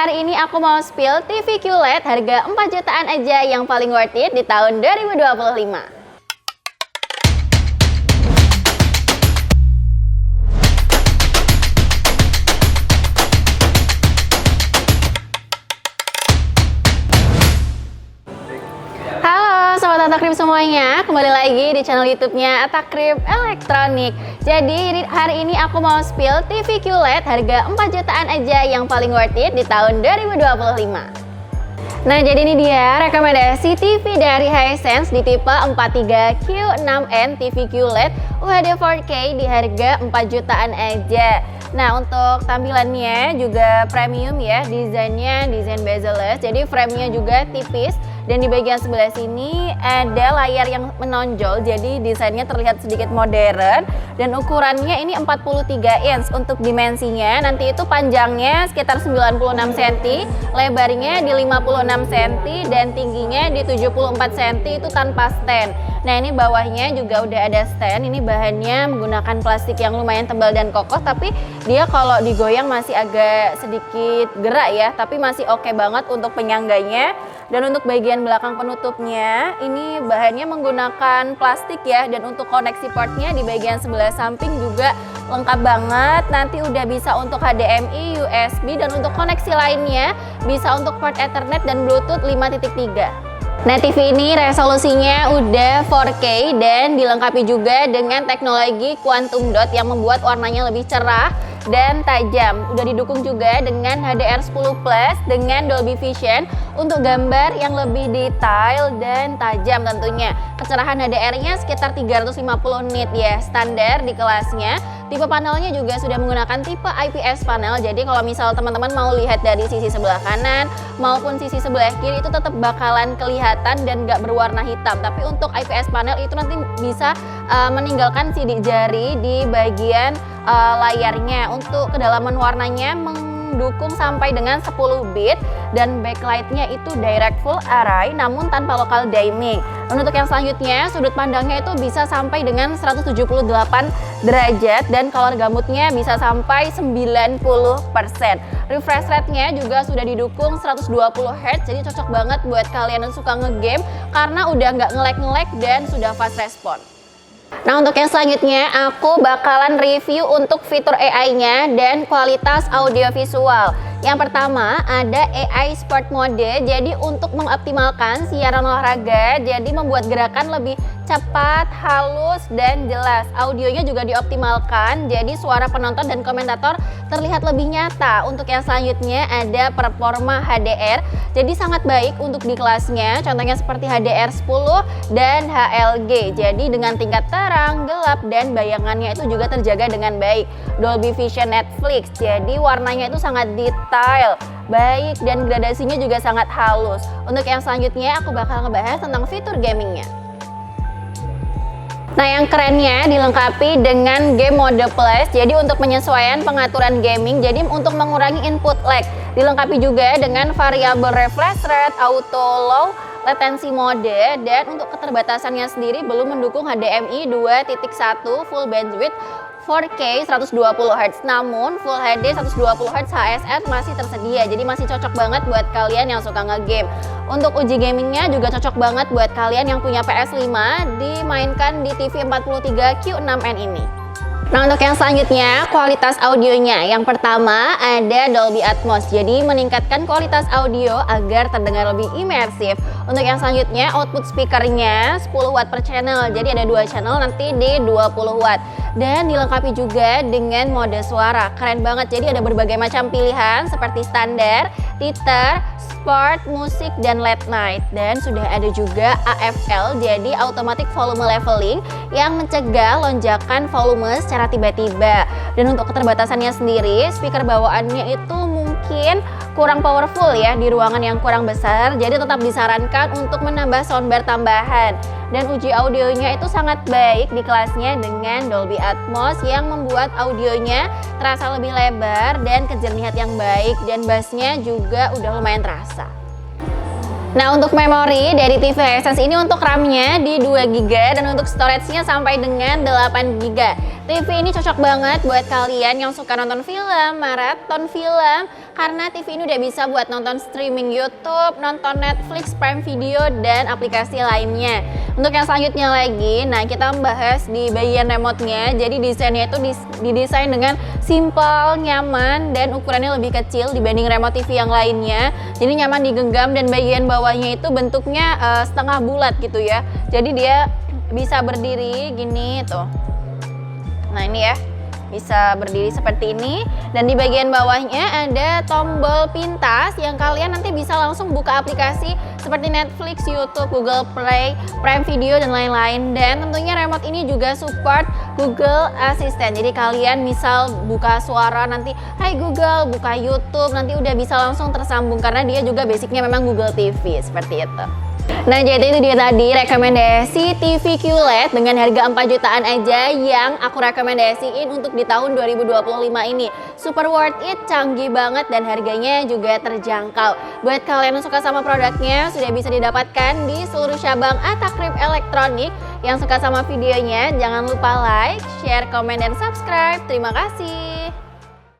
hari ini aku mau spill TV QLED harga 4 jutaan aja yang paling worth it di tahun 2025. Sobat Atakrip semuanya, kembali lagi di channel YouTube-nya Atakrip Elektronik. Jadi hari ini aku mau spill TV QLED harga 4 jutaan aja yang paling worth it di tahun 2025. Nah, jadi ini dia rekomendasi TV dari Hisense di tipe 43Q6N TV QLED UHD 4K di harga 4 jutaan aja. Nah, untuk tampilannya juga premium ya, desainnya desain bezel-less, jadi framenya juga tipis. Dan di bagian sebelah sini ada layar yang menonjol, jadi desainnya terlihat sedikit modern. Dan ukurannya ini 43 inch untuk dimensinya. Nanti itu panjangnya sekitar 96 cm, lebarnya di 56 cm, dan tingginya di 74 cm itu tanpa stand. Nah, ini bawahnya juga udah ada stand. Ini bahannya menggunakan plastik yang lumayan tebal dan kokoh, tapi dia kalau digoyang masih agak sedikit gerak ya, tapi masih oke banget untuk penyangganya. Dan untuk bagian belakang penutupnya, ini bahannya menggunakan plastik ya. Dan untuk koneksi portnya di bagian sebelah samping juga lengkap banget. Nanti udah bisa untuk HDMI, USB, dan untuk koneksi lainnya bisa untuk port Ethernet dan Bluetooth 5.3. Nah, TV ini resolusinya udah 4K dan dilengkapi juga dengan teknologi quantum dot yang membuat warnanya lebih cerah dan tajam. Udah didukung juga dengan HDR10 Plus dengan Dolby Vision untuk gambar yang lebih detail dan tajam tentunya. Kecerahan HDR-nya sekitar 350 nit ya, standar di kelasnya. Tipe panelnya juga sudah menggunakan tipe IPS panel, jadi kalau misal teman-teman mau lihat dari sisi sebelah kanan maupun sisi sebelah kiri itu tetap bakalan kelihatan dan gak berwarna hitam. Tapi untuk IPS panel itu nanti bisa meninggalkan sidik jari di bagian layarnya. Untuk kedalaman warnanya mendukung sampai dengan 10 bit dan backlightnya itu direct full array namun tanpa local dimming. Dan untuk yang selanjutnya sudut pandangnya itu bisa sampai dengan 178 derajat dan color gamutnya bisa sampai 90%. Refresh rate-nya juga sudah didukung 120 Hz, jadi cocok banget buat kalian yang suka ngegame karena udah nggak nge-lag dan sudah fast response. Nah, untuk yang selanjutnya aku bakalan review untuk fitur AI-nya dan kualitas audio visual. Yang pertama ada AI Sport Mode, jadi untuk mengoptimalkan siaran olahraga, jadi membuat gerakan lebih cepat, halus, dan jelas. Audionya juga dioptimalkan, jadi suara penonton dan komentator terlihat lebih nyata. Untuk yang selanjutnya ada Performa HDR, jadi sangat baik untuk di kelasnya, contohnya seperti HDR10 dan HLG. Jadi dengan tingkat terang, gelap, dan bayangannya itu juga terjaga dengan baik. Dolby Vision Netflix, jadi warnanya itu sangat detail, baik, dan gradasinya juga sangat halus. Untuk yang selanjutnya aku bakal ngebahas tentang fitur gamingnya. Nah, yang kerennya dilengkapi dengan game mode plus, jadi untuk penyesuaian pengaturan gaming, jadi untuk mengurangi input lag. Dilengkapi juga dengan variabel refresh rate, auto low latency mode, dan untuk keterbatasannya sendiri belum mendukung HDMI 2.1 full bandwidth 4K 120 Hz, namun Full HD 120 Hz HSR masih tersedia, jadi masih cocok banget buat kalian yang suka ngegame. Untuk uji gamingnya juga cocok banget buat kalian yang punya PS5, dimainkan di TV 43Q6N ini. Nah, untuk yang selanjutnya kualitas audionya. Yang pertama ada Dolby Atmos, jadi meningkatkan kualitas audio agar terdengar lebih imersif. Untuk yang selanjutnya output speakernya 10 watt per channel, jadi ada 2 channel nanti di 20 watt. Dan dilengkapi juga dengan mode suara, keren banget. Jadi ada berbagai macam pilihan seperti standar, theater, sport, musik, dan late night. Dan sudah ada juga AFL, jadi automatic volume leveling yang mencegah lonjakan volume secara tiba-tiba. Dan untuk keterbatasannya sendiri, speaker bawaannya itu mungkin kurang powerful ya di ruangan yang kurang besar, jadi tetap disarankan untuk menambah soundbar tambahan. Dan uji audionya itu sangat baik di kelasnya dengan Dolby Atmos yang membuat audionya terasa lebih lebar dan kejernihan yang baik, dan bassnya juga udah lumayan terasa. Nah, untuk memori dari TV Hisense ini untuk RAM-nya di 2 GB dan untuk storage-nya sampai dengan 8 GB. TV ini cocok banget buat kalian yang suka nonton film, maraton film, karena TV ini udah bisa buat nonton streaming YouTube, nonton Netflix, Prime Video, dan aplikasi lainnya. Untuk yang selanjutnya lagi, nah kita membahas di bagian remote-nya. Jadi desainnya itu didesain dengan simple, nyaman, dan ukurannya lebih kecil dibanding remote TV yang lainnya. Jadi nyaman digenggam dan bagian bawahnya itu bentuknya setengah bulat gitu ya. Jadi dia bisa berdiri gini tuh. Nah ini ya, bisa berdiri seperti ini. Dan di bagian bawahnya ada tombol pintas yang kalian nanti bisa langsung buka aplikasi seperti Netflix, YouTube, Google Play, Prime Video, dan lain-lain. Dan tentunya remote ini juga support Google Assistant. Jadi kalian misal buka suara nanti, hai Google, buka YouTube, nanti udah bisa langsung tersambung karena dia juga basicnya memang Google TV, seperti itu. Nah jadi itu dia tadi rekomendasi TV QLED dengan harga 4 jutaan aja yang aku rekomendasiin untuk di tahun 2025 ini. Super worth it, canggih banget, dan harganya juga terjangkau. Buat kalian yang suka sama produknya, sudah bisa didapatkan di seluruh cabang Atakrip Elektronik. Yang suka sama videonya, jangan lupa like, share, komen, dan subscribe. Terima kasih.